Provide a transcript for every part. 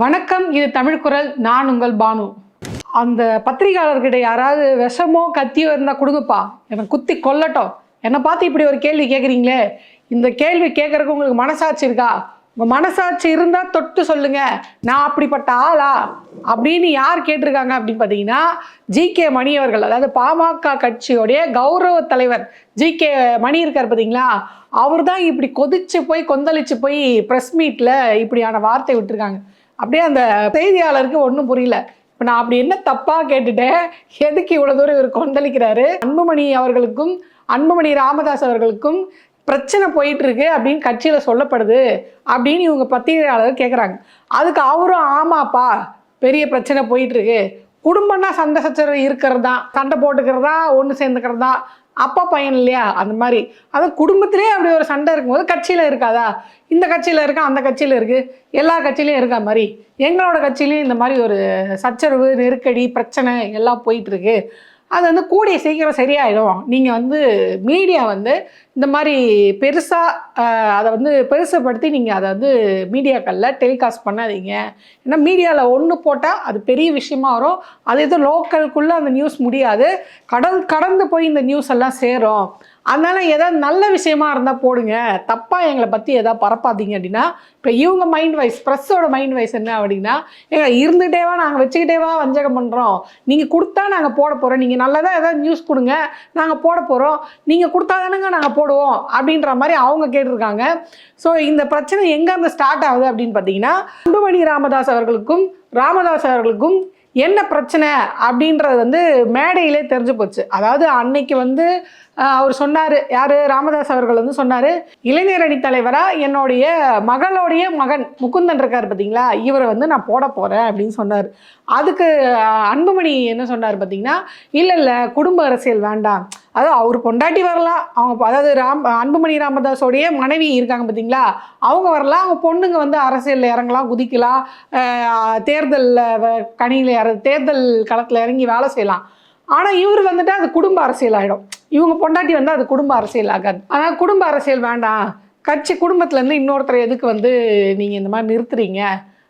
வணக்கம். இது தமிழ் குரல். நான் உங்கள் பானு. அந்த பத்திரிகையாளர்கிட்ட யாராவது விஷமோ கத்தியோ இருந்தால் கொடுங்கப்பா, என்னை குத்தி கொல்லட்டும். என்னை பார்த்து இப்படி ஒரு கேள்வி கேட்குறீங்களே, இந்த கேள்வி கேட்குறதுக்கு உங்களுக்கு மனசாட்சி இருக்கா? உங்கள் மனசாட்சி இருந்தால் தொட்டு சொல்லுங்க, நான் அப்படிப்பட்ட ஆளா அப்படின்னு யார் கேட்டிருக்காங்க அப்படின்னு பார்த்தீங்கன்னா, ஜி.கே. மணி அவர்கள். அதாவது பாமக கட்சியோடைய கௌரவ தலைவர் ஜி.கே. மணி இருக்கார் பார்த்தீங்களா, அவர் தான் இப்படி கொதிச்சு போய் கொந்தளிச்சு போய் ப்ரெஸ் மீட்டில் இப்படியான வார்த்தை விட்டுருக்காங்க. அப்படியே அந்த செய்தியாளருக்கு ஒன்றும் புரியல. இப்போ நான் அப்படி என்ன தப்பாக கேட்டுட்டேன், எதுக்கு இவ்வளோ தூரம் இவர் கொந்தளிக்கிறாரு? அன்புமணி அவர்களுக்கும் அன்புமணி ராமதாஸ் அவர்களுக்கும் பிரச்சனை போயிட்டு இருக்கு அப்படின்னு கட்சியில் சொல்லப்படுது அப்படின்னு இவங்க பத்திரிகையாளர் கேட்குறாங்க. அதுக்கு அவரும் ஆமாப்பா, பெரிய பிரச்சனை போயிட்டு இருக்கு, குடும்பம்னா சண்டை சச்சரவு இருக்கிறது தான், சண்டை போட்டுக்கிறதா, ஒன்று சேர்ந்துக்கிறதா, அப்பா பையன் இல்லையா, அந்த மாதிரி. அதான் குடும்பத்திலே அப்படி ஒரு சண்டை இருக்கும்போது கட்சியில் இருக்காதா? இந்த கட்சியில் இருக்கா, அந்த கட்சியில் இருக்குது, எல்லா கட்சியிலையும் இருக்கா மாதிரி எங்களோட கட்சியிலையும் இந்த மாதிரி ஒரு சச்சரவு, நெருக்கடி, பிரச்சனை எல்லாம் போயிட்டுருக்கு. அது வந்து கூடிய சீக்கிரம் சரியாயிடும். நீங்கள் மீடியா இந்த மாதிரி பெருசாக அதை பெருசுப்படுத்தி நீங்கள் அதை மீடியாக்களில் டெலிகாஸ்ட் பண்ணாதீங்க. ஏன்னா மீடியாவில் ஒன்று போட்டால் அது பெரிய விஷயமா வரும். அது எதுவும் லோக்கலுக்குள்ளே அந்த நியூஸ் முடியாது, கடந்து போய் இந்த நியூஸ் எல்லாம் சேரும். அதனால் ஏதாவது நல்ல விஷயமா இருந்தால் போடுங்க, தப்பாக எங்களை பற்றி எதாவது பரப்பாதீங்க அப்படின்னா. இப்போ இவங்க மைண்ட் வைஸ், ப்ரெஸ்ஸோட மைண்ட் வைஸ் என்ன அப்படின்னா, ஏங்க இருந்துகிட்டேவா நாங்கள் வச்சுக்கிட்டேவா வஞ்சகம் பண்ணுறோம், நீங்கள் கொடுத்தா நாங்கள் போட போகிறோம், நீங்கள் நல்லதாக ஏதாவது நியூஸ் கொடுங்க நாங்கள் போட போகிறோம், நீங்கள் கொடுத்தா தானேங்க நாங்கள் போடுவோம் அப்படின்ற மாதிரி அவங்க கேட்டிருக்காங்க. ஸோ இந்த பிரச்சனை எங்கேருந்து ஸ்டார்ட் ஆகுது அப்படின்னு பார்த்தீங்கன்னா, அன்புமணி ராமதாஸ் அவர்களுக்கும் என்ன பிரச்சனை அப்படின்றது மேடையிலே தெரிஞ்சு போச்சு. அதாவது அன்னைக்கு அவர் சொன்னார், யார், ராமதாஸ் அவர்கள் சொன்னார், இளைஞர் அணி தலைவராக என்னுடைய மகளுடைய மகன் முகுந்தன் இருக்கார் பார்த்தீங்களா, இவரை நான் போட போகிறேன் அப்படின்னு சொன்னார். அதுக்கு அன்புமணி என்ன சொன்னார் பார்த்தீங்கன்னா, இல்லை குடும்ப அரசியல் வேண்டாம், அதாவது அவர் பொண்டாட்டி வரலாம், அவங்க அதாவது அன்புமணி ராமதாஸோடைய மனைவி இருக்காங்க பார்த்தீங்களா, அவங்க வரலாம், அவங்க பொண்ணுங்க அரசியலில் இறங்கலாம், குதிக்கலாம், தேர்தல் களத்தில் இறங்கி வேலை செய்யலாம். ஆனால் இவர் அது குடும்ப அரசியல் ஆகிடும். இவங்க பொண்டாட்டி அது குடும்ப அரசியல் ஆகாது. ஆனால் குடும்ப அரசியல் வேண்டாம், கட்சி குடும்பத்துலேருந்து இன்னொருத்தர் எதுக்கு நீங்கள் இந்த மாதிரி நிறுத்துறீங்க,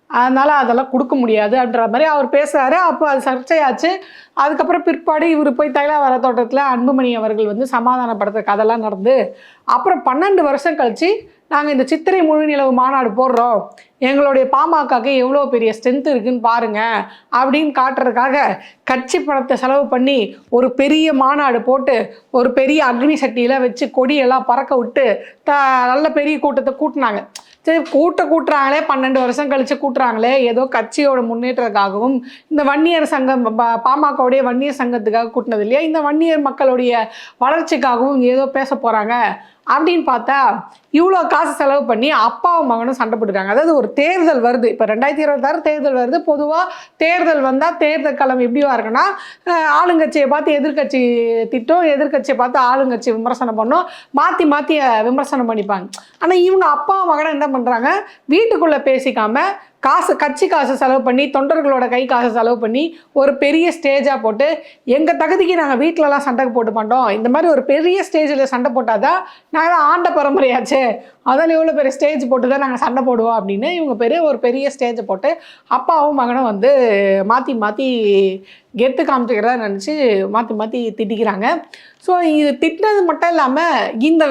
அதனால் அதெல்லாம் கொடுக்க முடியாது அப்படின்ற மாதிரி அவர் பேசுகிறாரு. அப்போ அது சர்ச்சையாச்சு. அதுக்கப்புறம் பிற்பாடு இவர் போய் தைலாவர தோட்டத்தில் அன்புமணி அவர்கள் சமாதானப்படுத்துற கதெல்லாம் நடந்து, அப்புறம் 12 வருஷம் கழித்து நாங்கள் இந்த சித்திரை முழு நிலவு மாநாடு போடுறோம், எங்களுடைய பாமகக்கு எவ்வளோ பெரிய ஸ்ட்ரென்த் இருக்குன்னு பாருங்கள் அப்படின்னு காட்டுறதுக்காக கட்சி பணத்தை செலவு பண்ணி ஒரு பெரிய மாநாடு போட்டு ஒரு பெரிய அக்னி சட்டியில் வச்சு கொடியெல்லாம் பறக்க விட்டு நல்ல பெரிய கூட்டத்தை கூட்டினாங்க. சரி, கூட்டுறாங்களே, 12 வருஷம் கழித்து கூட்டுறாங்களே, ஏதோ கட்சியோட முன்னேற்றத்துக்காகவும் இந்த வன்னியர் சங்கம், பாமகவுடைய வன்னியர் சங்கத்துக்காக கூட்டினது இல்லையா, இந்த வன்னியர் மக்களுடைய வளர்ச்சிக்காகவும் ஏதோ பேச போகிறாங்க அப்படின்னு பார்த்தா இவ்வளோ காசு செலவு பண்ணி அப்பாவும் மகனும் சண்டை போட்டுருக்காங்க. அதாவது ஒரு தேர்தல் வருது, இப்போ 2026 தேர்தல் வருது. பொதுவாக தேர்தல் வந்தால் தேர்தல் களம் எப்படிவா இருக்குன்னா, ஆளுங்கட்சியை பார்த்து எதிர்கட்சி திட்டம், எதிர்கட்சியை பார்த்து ஆளுங்கட்சி விமர்சனம் பண்ணோம், மாற்றி மாற்றி விமர்சனம் பண்ணிப்பாங்க. ஆனால் இவங்க அப்பா மகனை என்ன பண்ணுறாங்க, வீட்டுக்குள்ளே பேசிக்காமல் கட்சி காசு செலவு பண்ணி, தொண்டர்களோட கை காசு செலவு பண்ணி ஒரு பெரிய ஸ்டேஜாக போட்டு, எங்கள் தகுதிக்கு நாங்கள் வீட்டிலலாம் சண்டை போட்டு மாட்டோம், இந்த மாதிரி ஒரு பெரிய ஸ்டேஜில் சண்டை போட்டால் தான் நாங்கள் தான் ஆண்ட பரம்பரையாச்சு, அதில் இவ்வளோ பெரிய ஸ்டேஜ் போட்டு தான் நாங்கள் சண்டை போடுவோம் அப்படின்னு இவங்க ஒரு பெரிய ஸ்டேஜை போட்டு அப்பாவும் மகனும் மாற்றி மாற்றி கெத்து காமிச்சிக்கிறதா நினச்சி மாற்றி மாற்றி திட்டிக்கிறாங்க. ஸோ இது திட்டினது மட்டும் இல்லாமல் இந்த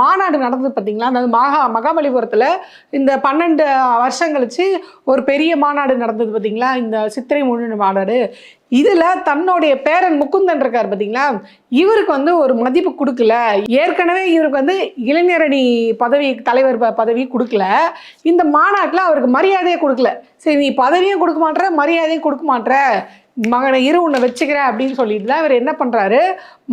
மாநாடு நடந்தது பார்த்திங்களா, அதாவது மகாபலிபுரத்தில் இந்த 12 வருஷம் கழிச்சு ஒரு பெரிய மாநாடு நடந்தது பார்த்திங்களா, இந்த சித்திரை முழு மாநாடு. இதில் தன்னுடைய பேரன் முகுந்தன் இருக்கார் பார்த்தீங்களா, இவருக்கு ஒரு மதிப்பு கொடுக்கல. ஏற்கனவே இவருக்கு இளைஞரணி தலைவர் பதவி கொடுக்கல, இந்த மாநாட்டில் அவருக்கு மரியாதையே கொடுக்கல. சரி, நீ பதவியும் கொடுக்க மாட்டேற, மரியாதையும் கொடுக்க மாட்டேற, மகனை உன்னை வச்சுக்கிறேன் அப்படின்னு சொல்லிட்டு தான் இவர் என்ன பண்ணுறாரு,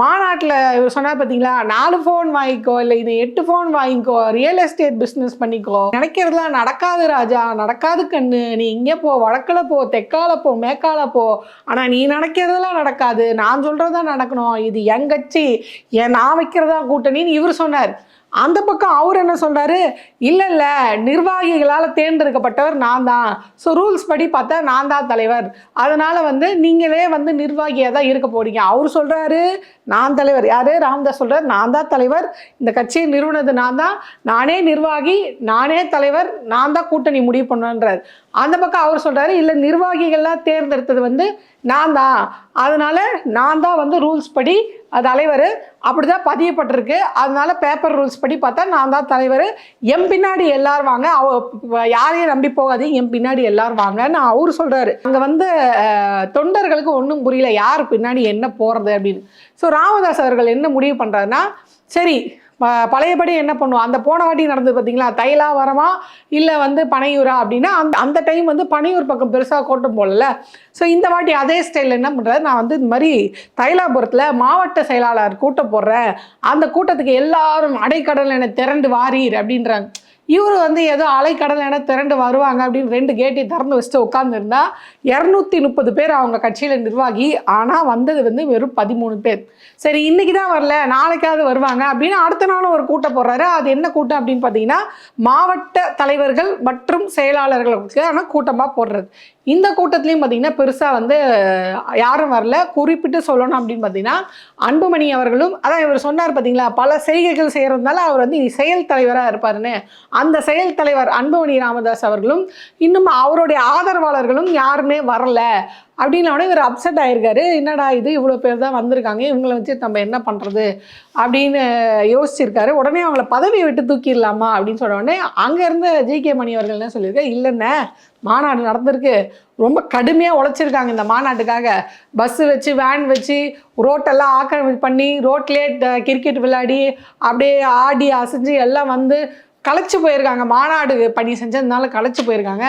மாநாட்டில் இவர் சொன்னார் பார்த்தீங்களா, 4 ஃபோன் வாங்கிக்கோ, இல்லை இது 8 ஃபோன் வாங்கிக்கோ, ரியல் எஸ்டேட் பிஸ்னஸ் பண்ணிக்கோ, நினைக்கிறதுலாம் நடக்காது ராஜா, நடக்காது கண்ணு, நீ இங்கே போ, வடக்கில் போ, தெற்கால போ, மேற்கால போ, ஆனால் நீ நினைக்கிறதெல்லாம் நடக்காது, நான் சொல்கிறதா நடக்கணும், இது என் கட்சி, நான் வைக்கிறதா கூட்டணின்னு இவர் சொன்னார். அந்த பக்கம் அவர் என்ன சொல்றாரு, இல்ல இல்ல நிர்வாகிகளால் தேர்ந்தெடுக்கப்பட்டவர் நான் தான், ஸோ ரூல்ஸ் படி பார்த்தா நான் தான் தலைவர், அதனால வந்து நீங்களே வந்து நிர்வாகியாக தான் இருக்க போறீங்க. அவர் சொல்றாரு நான் தலைவர், யாரு ராமதாஸ் சொல்றாரு நான் தான் தலைவர், இந்த கட்சியை நிறுவனது நான் தான், நானே நிர்வாகி, நானே தலைவர், நான் தான் கூட்டணி முடிவு பண்ணுன்றார். அந்த பக்கம் அவர் சொல்றாரு இல்ல நிர்வாகிகள்லாம் தேர்ந்தெடுத்தது வந்து நான் தான், அதனால நான் தான் வந்து ரூல்ஸ் படி தலைவர், அப்படிதான் பதியப்பட்டிருக்கு, அதனால பேப்பர் ரூல்ஸ் படி பார்த்தா நான் தான் தலைவர், என் பின்னாடி எல்லாரும் வாங்க, யாரையும் நம்பி போகாது, என் பின்னாடி எல்லாரும் வாங்கன்னு அவர் சொல்றாரு. அங்க வந்து தொண்டர்களுக்கு ஒன்றும் புரியல யார் பின்னாடி என்ன போறது அப்படின்னு. ஸோ ராமதாஸ் அவர்கள் என்ன முடிவு பண்றாருன்னா, சரி பழையபடி என்ன பண்ணுவோம், அந்த போன வாட்டி நடந்தது பார்த்தீங்களா, தைலாவரமா இல்லை வந்து பனையூரா அப்படின்னா அந்த டைம் வந்து பனையூர் பக்கம் பெருசாக கூட்டம் போடல. ஸோ இந்த வாட்டி அதே ஸ்டைலில் என்ன பண்ணுறாரு, நான் வந்து இந்த மாதிரி தைலாபுரத்தில் மாவட்ட செயலாளர் கூட்டம் போடுறேன், அந்த கூட்டத்துக்கு எல்லாரும் அடைக்கடல் என திரண்டு வாரீர் அப்படின்றாங்க. இவர் வந்து ஏதோ அலைக்கடல் என திரண்டு வருவாங்க அப்படின்னு 2 கேட்டை திறந்து வச்சுட்டு உட்காந்துருந்தா 230 பேர் அவங்க கட்சியில் நிர்வாகி, ஆனால் வந்தது வந்து வெறும் 13 பேர். சரி இன்னைக்கு தான் வரல, நாளைக்காவது வருவாங்க அப்படின்னு அடுத்த நாளும் ஒரு கூட்டம் போடுறாரு. அது என்ன கூட்டம் அப்படின்னு பார்த்தீங்கன்னா, மாவட்ட தலைவர்கள் மற்றும் செயலாளர்களுக்கான கூட்டமாக போடுறது. இந்த கூட்டத்திலையும் பார்த்தீங்கன்னா பெருசாக வந்து யாரும் வரல. குறிப்பிட்டு சொல்லணும் அப்படின்னு பார்த்தீங்கன்னா, அன்புமணி அவர்களும், அதான் இவர் சொன்னார் பார்த்தீங்களா, பல செய்கைகள் செய்கிறதுனால அவர் வந்து செயல் தலைவராக இருப்பாருன்னு, அந்த செயல் தலைவர் அன்புமணி ராமதாஸ் அவர்களும் இன்னும் அவருடைய ஆதரவாளர்களும் யாருமே வரல அப்படின்னோடனே இவர் அப்செட் ஆகிருக்காரு. என்னடா இது இவ்வளோ பேர் தான் வந்திருக்காங்க, இவங்களை வச்சு நம்ம என்ன பண்ணுறது அப்படின்னு யோசிச்சிருக்காரு. உடனே அவங்கள பதவியை விட்டு தூக்கிடலாமா அப்படின்னு சொன்ன உடனே அங்கே இருந்த ஜி.கே. மணி அவர்கள் என்ன சொல்லியிருக்காரு, இல்லைண்ணே மாநாடு நடந்திருக்கு, ரொம்ப கடுமையாக உழைச்சிருக்காங்க இந்த மாநாட்டுக்காக, பஸ்ஸு வச்சு வேன் வச்சு ரோட்டெல்லாம் ஆக்கிரமிப்பு பண்ணி ரோட்லேயே கிரிக்கெட் விளையாடி அப்படியே ஆடி அசைஞ்சு எல்லாம் வந்து களைச்சி போயிருக்காங்க, மாநாடு பணி செஞ்சதுனால களைச்சி போயிருக்காங்க,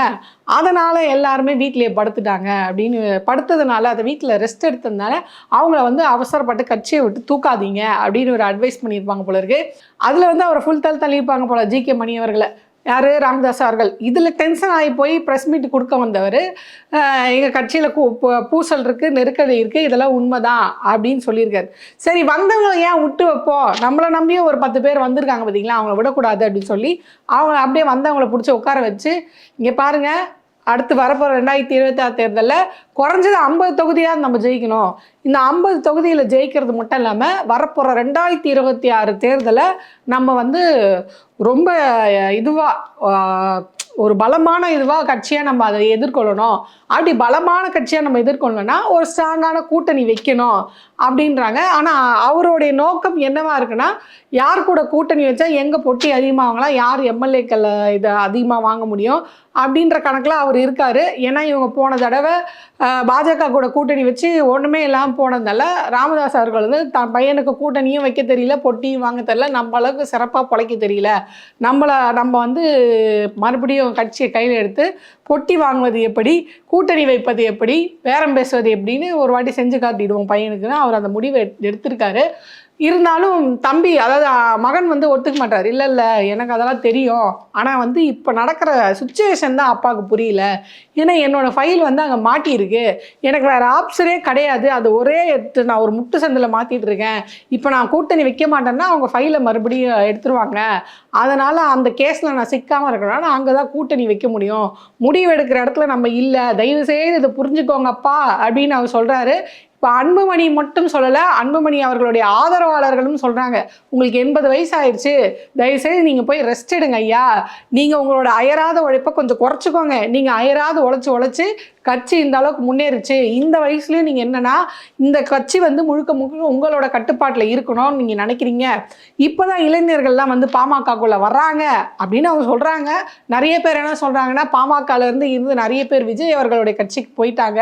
அதனால் எல்லாருமே வீட்டிலேயே படுத்துட்டாங்க அப்படின்னு படுத்ததுனால அதை வீட்டில் ரெஸ்ட் எடுத்ததுனால அவங்கள வந்து அவசரப்பட்டு கட்சியை விட்டு தூக்காதீங்க அப்படின்னு ஒரு அட்வைஸ் பண்ணியிருப்பாங்க போல இருக்கு. அதில் வந்து அவரை ஃபுல் தள்ளியிருப்பாங்க போல ஜி.கே. மணி அவர்களை. யார் ராமதாஸ் அவர்கள் இதில் டென்ஷன் ஆகி போய் ப்ரெஸ் மீட் கொடுக்க வந்தவர், எங்கள் கட்சியில் பூசல் இருக்குது, நெருக்கடி இருக்குது, இதெல்லாம் உண்மைதான் அப்படின்னு சொல்லியிருக்காரு. சரி வந்தவங்களை ஏன் விட்டு வைப்போம், நம்மளை நம்பியும் ஒரு 10 பேர் வந்திருக்காங்க பார்த்தீங்களா, அவங்கள விடக்கூடாது அப்படின்னு சொல்லி அவங்கள அப்படியே வந்தவங்களை பிடிச்சி உட்கார வச்சு, இங்கே பாருங்கள் அடுத்து வரப்போகிற 2026 தேர்தலில் குறைஞ்சது 50 தொகுதியாக நம்ம ஜெயிக்கணும், இந்த 50 தொகுதியில் ஜெயிக்கிறது மட்டும் இல்லாமல் வரப்போகிற 2026 தேர்தலை நம்ம வந்து ரொம்ப இதுவாக ஒரு பலமான இதுவாக கட்சியாக நம்ம அதை எதிர்கொள்ளணும், அப்படி பலமான கட்சியாக நம்ம எதிர்கொள்ளணும்னா ஒரு ஸ்ட்ராங்கான கூட்டணி வைக்கணும் அப்படின்றாங்க. ஆனால் அவருடைய நோக்கம் என்னவா இருக்குன்னா, யார் கூட கூட்டணி வச்சா எங்கே பொட்டி அதிகமாகலாம், யார் எம்எல்ஏக்கள் இதை அதிகமாக வாங்க முடியும் அப்படின்ற கணக்கில் அவர் இருக்கார். ஏன்னா இவங்க போன தடவை பாஜக கூட கூட்டணி வச்சு ஒன்றுமே இல்லாமல் போனதால ராமதாஸ் அவர்கள் வந்து தன் பையனுக்கு கூட்டணியும் வைக்க தெரியல, பொட்டியும் வாங்க தெரியல, நம்ம அளவுக்கு சிறப்பாக பிழைக்க தெரியல, நம்ம வந்து மறுபடியும் கட்சியை கையில் எடுத்து பொட்டி வாங்குவது எப்படி, கூட்டணி வைப்பது எப்படி, பேரம் பேசுவது எப்படின்னு ஒரு வாட்டி செஞ்சு காட்டிடுவோம் பையனுக்குன்னு அவர் அந்த முடிவை எடுத்திருக்காரு. இருந்தாலும் தம்பி அதாவது மகன் வந்து ஒத்துக்க மாட்டார். இல்லை இல்லை எனக்கு அதெல்லாம் தெரியும், ஆனால் வந்து இப்போ நடக்கிற சுச்சுவேஷன் தான் அப்பாவுக்கு புரியல, ஏன்னா என்னோடய ஃபைல் வந்து அங்கே மாட்டியிருக்கு, எனக்கு வேறு ஆப்ஷனே கிடையாது, அது ஒரே எடுத்து நான் ஒரு முட்டு சந்தில் மாற்றிட்டு இருக்கேன், இப்போ நான் கூட்டணி வைக்க மாட்டேன்னா அவங்க ஃபைலை மறுபடியும் எடுத்துருவாங்க, அதனால் அந்த கேஸில் நான் சிக்காமல் இருக்கணும்னா அங்கே தான் கூட்டணி வைக்க முடியும், முடிவு எடுக்கிற இடத்துல நம்ம இல்லை, தயவுசெய்து இதை புரிஞ்சுக்கோங்கப்பா அப்படின்னு அவர் சொல்கிறாரு. இப்போ அன்புமணி மட்டும் சொல்லலை, அன்புமணி அவர்களுடைய ஆதரவாளர்களும் சொல்கிறாங்க, உங்களுக்கு 80 வயசு ஆயிடுச்சு, தயவுசெய்து நீங்கள் போய் ரெஸ்ட் எடுங்க ஐயா, நீங்கள் உங்களோட அயராத உழைப்பை கொஞ்சம் குறைச்சிக்கோங்க, நீங்கள் அயராது உழைச்சி கட்சி இந்த அளவுக்கு முன்னேறிச்சு, இந்த வயசுலேயும் நீங்கள் என்னென்னா இந்த கட்சி வந்து முழுக்க உங்களோட கட்டுப்பாட்டில் இருக்கணும்னு நீங்கள் நினைக்கிறீங்க, இப்போ தான் இளைஞர்கள்லாம் வந்து பாமகக்குள்ளே வர்றாங்க அப்படின்னு அவங்க சொல்கிறாங்க. நிறைய பேர் என்ன சொல்கிறாங்கன்னா, பாமகலேருந்து நிறைய பேர் விஜய் அவர்களுடைய கட்சிக்கு போயிட்டாங்க,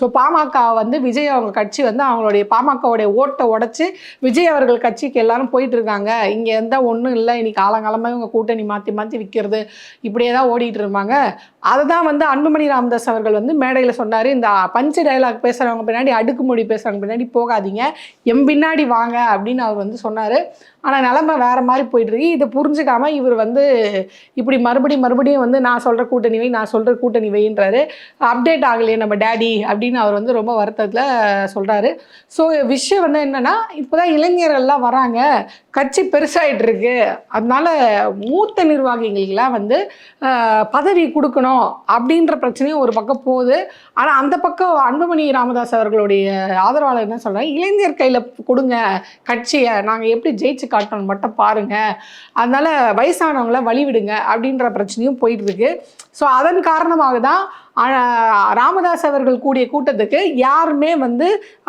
ஸோ பாமக வந்து விஜய் அவங்க கட்சி வந்து அவங்களுடைய பாமகவுடைய ஓட்டை உடைச்சி விஜய் அவர்கள் கட்சிக்கு எல்லாரும் போயிட்டு இருக்காங்க, இங்கே எந்த ஒன்றும் இல்லை, இன்னைக்கு காலங்காலமாக இவங்க கூட்டணி மாற்றி விற்கிறது இப்படியே தான் ஓடிட்டு இருப்பாங்க. அதை தான் வந்து அன்புமணி ராமதாஸ் அவர்கள் வந்து மேடையில் சொன்னார், இந்த பஞ்சு டைலாக் பேசுகிறவங்க பின்னாடி அடுக்குமொழி பேசுகிறவங்க பின்னாடி போகாதீங்க, என் பின்னாடி வாங்க அப்படின்னு அவர் வந்து சொன்னார். ஆனால் நிலமை வேறு மாதிரி போயிட்டுருக்கு. இதை புரிஞ்சுக்காமல் இவர் வந்து இப்படி மறுபடியும் வந்து நான் சொல்கிற கூட்டணி வைன்றாரு. அப்டேட் ஆகலையே நம்ம டேடி அப்படின்னு அவர் வந்து ரொம்ப வருத்தத்தில் சொல்கிறாரு. ஸோ விஷயம் வந்து என்னென்னா, இப்போ தான் இளைஞர்கள்லாம் வராங்க, கட்சி பெருசாகிட்டு இருக்கு, அதனால மூத்த நிர்வாகிகளுக்கெல்லாம் வந்து பதவி கொடுக்கணும் அப்படின்ற பிரச்சனையும் ஒரு பக்கம் போகுது. ஆனால் அந்த பக்கம் அன்புமணி ராமதாஸ் அவர்களுடைய ஆதரவாளர் என்ன சொல்கிறாங்க, இளைஞர் கையில் கொடுங்க கட்சியை, நாங்கள் எப்படி ஜெயிச்சு காட்டணும் மட்டும் பாருங்கள், அதனால் வயசானவங்கள வழிவிடுங்க அப்படின்ற பிரச்சனையும் போயிட்டு இருக்கு. ஸோ அதன் காரணமாக தான் ராமதாஸ் அவர்கள் கூடிய கூட்டத்துக்கு யாருமே வந்து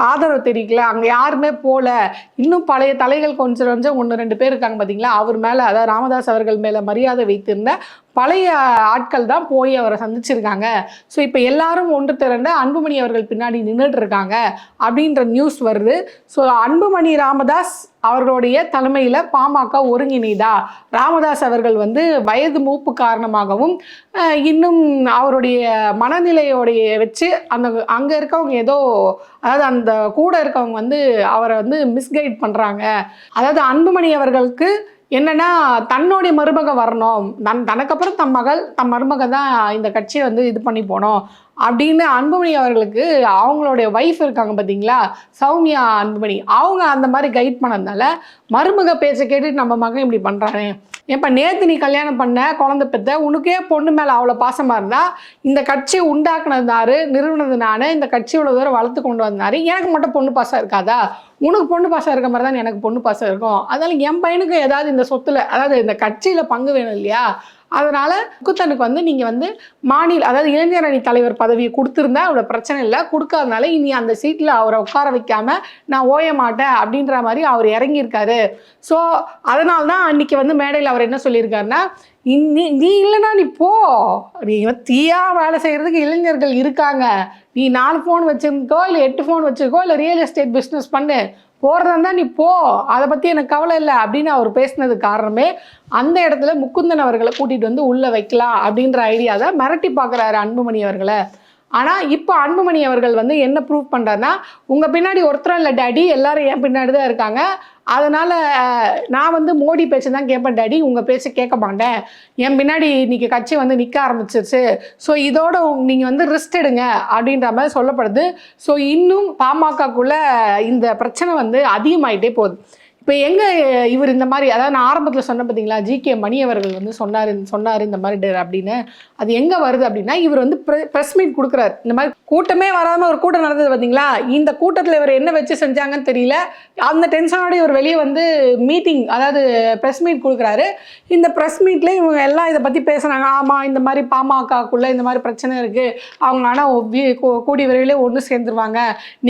ஆதரவு தெரிவிக்கல, அங்கே யாருமே போல. இன்னும் பழைய தலைகள் கொஞ்சம் 1-2 பேர் இருக்காங்க பார்த்தீங்களா, அவர் மேலே, அதாவது ராமதாஸ் அவர்கள் மேலே மரியாதை வைத்திருந்த பழைய ஆட்கள் தான் போய் அவரை சந்திச்சிருக்காங்க. ஸோ இப்போ எல்லாரும் ஒன்று திரண்டு அன்புமணி அவர்கள் பின்னாடி நின்றுட்டு இருக்காங்க அப்படின்ற நியூஸ் வருது. ஸோ அன்புமணி ராமதாஸ் அவர்களுடைய தலைமையில் பாமக ஒருங்கிணைதா, ராமதாஸ் அவர்கள் வந்து வயது மூப்பு காரணமாகவும் இன்னும் அவருடைய மனநிலையோடைய வச்சு அங்கே இருக்கவங்க ஏதோ, அதாவது அந்த கூட இருக்கவங்க வந்து அவரை வந்து மிஸ்கைட் பண்ணுறாங்க. அதாவது அன்புமணி அவர்களுக்கு என்னன்னா தன்னுடைய மருமக வரணும், தனக்கப்புறம் தன் மருமக தான் இந்த கட்சியை வந்து இது பண்ணி போனோம் அப்படின்னு அன்புமணி அவர்களுக்கு அவங்களுடைய ஒய்ஃப் இருக்காங்க பார்த்தீங்களா, சௌமியா அன்புமணி, அவங்க அந்த மாதிரி கைட் பண்ணதுனால மருமக பேச்சை கேட்டுட்டு நம்ம மகன் இப்படி பண்ணுறானே, ஏப்பா நேற்று நீ கல்யாணம் பண்ண குழந்தை பெற்ற, உனக்கே பொண்ணு மேலே அவ்வளோ பாசமாக இருந்தால் இந்த கட்சியை உண்டாக்குனதுனாரு, நிறுவனது நான், இந்த கட்சி இவ்வளோ தூரம் வளர்த்து கொண்டு வந்தாரு, எனக்கு மட்டும் பொண்ணு பாசம் இருக்காதா, உனக்கு பொண்ணு பாசம் இருக்க மாதிரி தான் எனக்கு பொண்ணு பாசம் இருக்கும், அதனால என் பையனுக்கு ஏதாவது இந்த சொத்துல, அதாவது இந்த கட்சியில் பங்கு வேணும் இல்லையா, அதனால முக்குத்தனுக்கு வந்து நீங்கள் வந்து மாநில, அதாவது இளைஞர் அணி தலைவர் பதவியை கொடுத்துருந்தா அவரோட பிரச்சனை இல்லை, கொடுக்காதனால இனி அந்த சீட்டில் அவரை உட்கார வைக்காம நான் ஓய மாட்டேன் அப்படின்ற மாதிரி அவர் இறங்கியிருக்காரு. ஸோ அதனால தான் அன்னைக்கு வந்து மேடையில் அவர் என்ன சொல்லியிருக்காருன்னா, நீ இல்லைன்னா நீ போ, நீ தீயா வேலை செய்கிறதுக்கு இளைஞர்கள் இருக்காங்க, நீ 4 ஃபோன் வச்சுருக்கோ இல்லை 8 ஃபோன் வச்சுருக்கோ இல்லை ரியல் எஸ்டேட் பிஸ்னஸ் பண்ணு, போகிறதா இருந்தால் நீ போ, அதை பற்றி எனக்கு கவலை இல்லை அப்படின்னு அவர் பேசினது காரணமே அந்த இடத்துல முகுந்தன் அவர்களை கூட்டிகிட்டு வந்து உள்ளே வைக்கலாம் அப்படின்ற ஐடியா தான் மிரட்டி பார்க்குறாரு அன்புமணி அவர்களை. ஆனால் இப்போ அன்புமணி அவர்கள் வந்து என்ன ப்ரூவ் பண்ணுறாருன்னா, உங்கள் பின்னாடி ஒருத்தரும் இல்லை டேடி, எல்லாரும் என் பின்னாடி தான் இருக்காங்க, அதனால் நான் வந்து மோடி பேச்சு தான் கேட்பேன் டேடி, உங்கள் பேச்சு கேட்க மாட்டேன், என் பின்னாடி இன்றைக்கி கட்சி வந்து நிற்க ஆரம்பிச்சிருச்சு, ஸோ இதோட நீங்கள் வந்து ரிஸ்க் எடுங்க அப்படின்ற மாதிரி சொல்லப்படுது. ஸோ இன்னும் பாமகக்குள்ளே இந்த பிரச்சனை வந்து அதிகமாகிட்டே போகுது. இப்போ எங்கே இவர் இந்த மாதிரி, அதாவது நான் ஆரம்பத்தில் சொன்ன பார்த்தீங்களா, ஜிகே மணி அவர்கள் வந்து சொன்னார் இந்த மாதிரி அப்படின்னு, அது எங்கே வருது அப்படின்னா, இவர் வந்து ப்ரெஸ் மீட் கொடுக்குறாரு. இந்த மாதிரி கூட்டமே வராமல் ஒரு கூட்டம் நடந்தது பார்த்தீங்களா, இந்த கூட்டத்தில் இவர் என்ன வச்சு செஞ்சாங்கன்னு தெரியல, அந்த டென்ஷனோட இவர் வெளியே வந்து மீட்டிங், அதாவது ப்ரெஸ் மீட் கொடுக்குறாரு. இந்த ப்ரெஸ் மீட்டில் இவங்க எல்லாம் இதை பற்றி பேசுகிறாங்க. ஆமாம், இந்த மாதிரி பாமகக்குள்ளே இந்த மாதிரி பிரச்சனை இருக்குது, அவங்க ஆனால் கூடிய விரைவில் ஒன்று சேர்ந்துருவாங்க,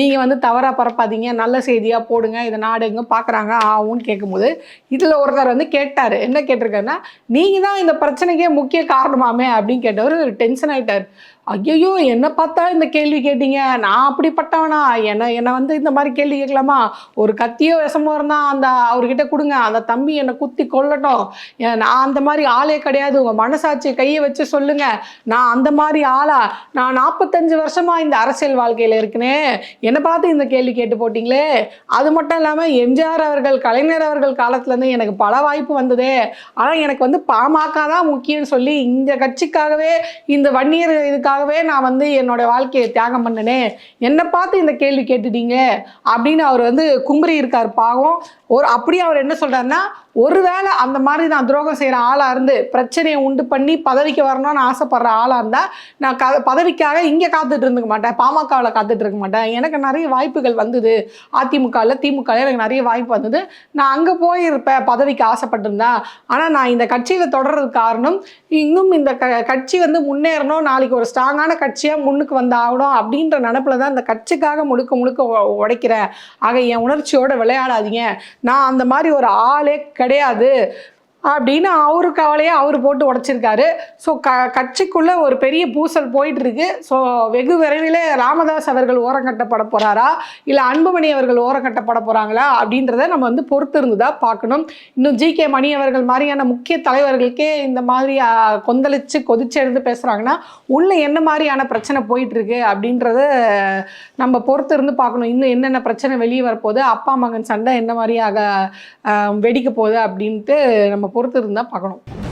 நீங்கள் வந்து தவறாக பரப்பாதீங்க, நல்ல செய்தியாக போடுங்க, இதை நாடு எங்கே பார்க்குறாங்க ஆகும்னு கேட்கும்போது இதில் ஒருத்தர் வந்து கேட்டார், என்ன கேட்டிருக்காருன்னா, நீங்கள் தான் இந்த பிரச்சனைக்கே முக்கிய காரணமாமே அப்படின்னு கேட்டவர் டென்ஷன் ஆகிட்டார். ஐயோ, என்னை பார்த்தா இந்த கேள்வி கேட்டீங்க, நான் அப்படிப்பட்டவனா, என்னை வந்து இந்த மாதிரி கேள்வி கேட்கலாமா, ஒரு கத்தியோ விஷமோ இருந்தால் அந்த அவர்கிட்ட கொடுங்க, அந்த தம்பி என்னை குத்தி கொல்லட்டும், நான் அந்த மாதிரி ஆளே கிடையாது, உங்கள் மனசாட்சி கையை வச்சு சொல்லுங்கள், நான் அந்த மாதிரி ஆளா, நான் 45 வருஷமாக இந்த அரசியல் வாழ்க்கையில் இருக்கேனே, என்னை பார்த்து இந்த கேள்வி கேட்டு போட்டிங்களே, அது மட்டும் இல்லாமல் எம்ஜிஆர் அவர்கள், கலைஞர் அவர்கள் காலத்துலேருந்து எனக்கு பல வாய்ப்பு வந்ததே, ஆனால் எனக்கு வந்து பாமக தான் முக்கியம்னு சொல்லி இந்த கட்சிக்காகவே, இந்த வன்னியர் இதுக்காக நான் வந்து என்னோட வாழ்க்கையை தியாகம் பண்ணனே, என்னை பார்த்து இந்த கேள்வி கேட்டுட்டீங்க அப்படின்னு அவர் வந்து கும்பரி இருக்கார் பாவம். அப்படியே அவர் என்ன சொல்றாருன்னா, ஒருவேளை அந்த மாதிரி நான் துரோகம் செய்கிற ஆளாக இருந்து பிரச்சனையை உண்டு பண்ணி பதவிக்கு வரணும்னு ஆசைப்படுற ஆளாக இருந்தால் நான் பதவிக்காக இங்கே காத்துட்டு இருந்துக்க மாட்டேன், பாமகவில் காத்துட்டு இருக்க மாட்டேன், எனக்கு நிறைய வாய்ப்புகள் வந்தது, அதிமுகவில் திமுகவில் எனக்கு நிறைய வாய்ப்பு வந்தது, நான் அங்கே போயிருப்பேன் பதவிக்கு ஆசைப்பட்டிருந்தா, ஆனால் நான் இந்த கட்சியில் தொடர்றதுக்கு காரணம் இன்னும் இந்த கட்சி வந்து முன்னேறணும், நாளைக்கு ஒரு ஸ்ட்ராங்கான கட்சியாக முன்னுக்கு வந்து ஆகணும் அப்படின்ற நினப்பில் தான் இந்த கட்சிக்காக முழுக்க உடைக்கிறேன், ஆக என் உணர்ச்சியோடு விளையாடாதீங்க, நான் அந்த மாதிரி ஒரு ஆளே கிடையாது அப்படின்னு அவரு கவலையை அவர் போட்டு உடைச்சிருக்காரு. ஸோ கட்சிக்குள்ளே ஒரு பெரிய பூசல் போயிட்டுருக்கு. ஸோ வெகு விரைவில் ராமதாஸ் அவர்கள் ஓரங்கட்டப்பட போகிறாரா இல்லை அன்புமணி அவர்கள் ஓரங்கட்டப்பட போகிறாங்களா அப்படின்றத நம்ம வந்து பொறுத்து இருந்து தான் பார்க்கணும். இன்னும் ஜிகே மணி அவர்கள் மாதிரியான முக்கிய தலைவர்களுக்கே இந்த மாதிரி கொதிச்சு எழுந்து பேசுகிறாங்கன்னா உள்ளே என்ன மாதிரியான பிரச்சனை போயிட்டுருக்கு அப்படின்றத நம்ம பொறுத்து இருந்து பார்க்கணும். இன்னும் என்னென்ன பிரச்சனை வெளியே வரப்போகுது, அப்பா மகன் சண்டை என்ன மாதிரியாக வெடிக்க போகுது அப்படின்ட்டு நம்ம பொறுத்து இருந்தால் பார்க்கணும்.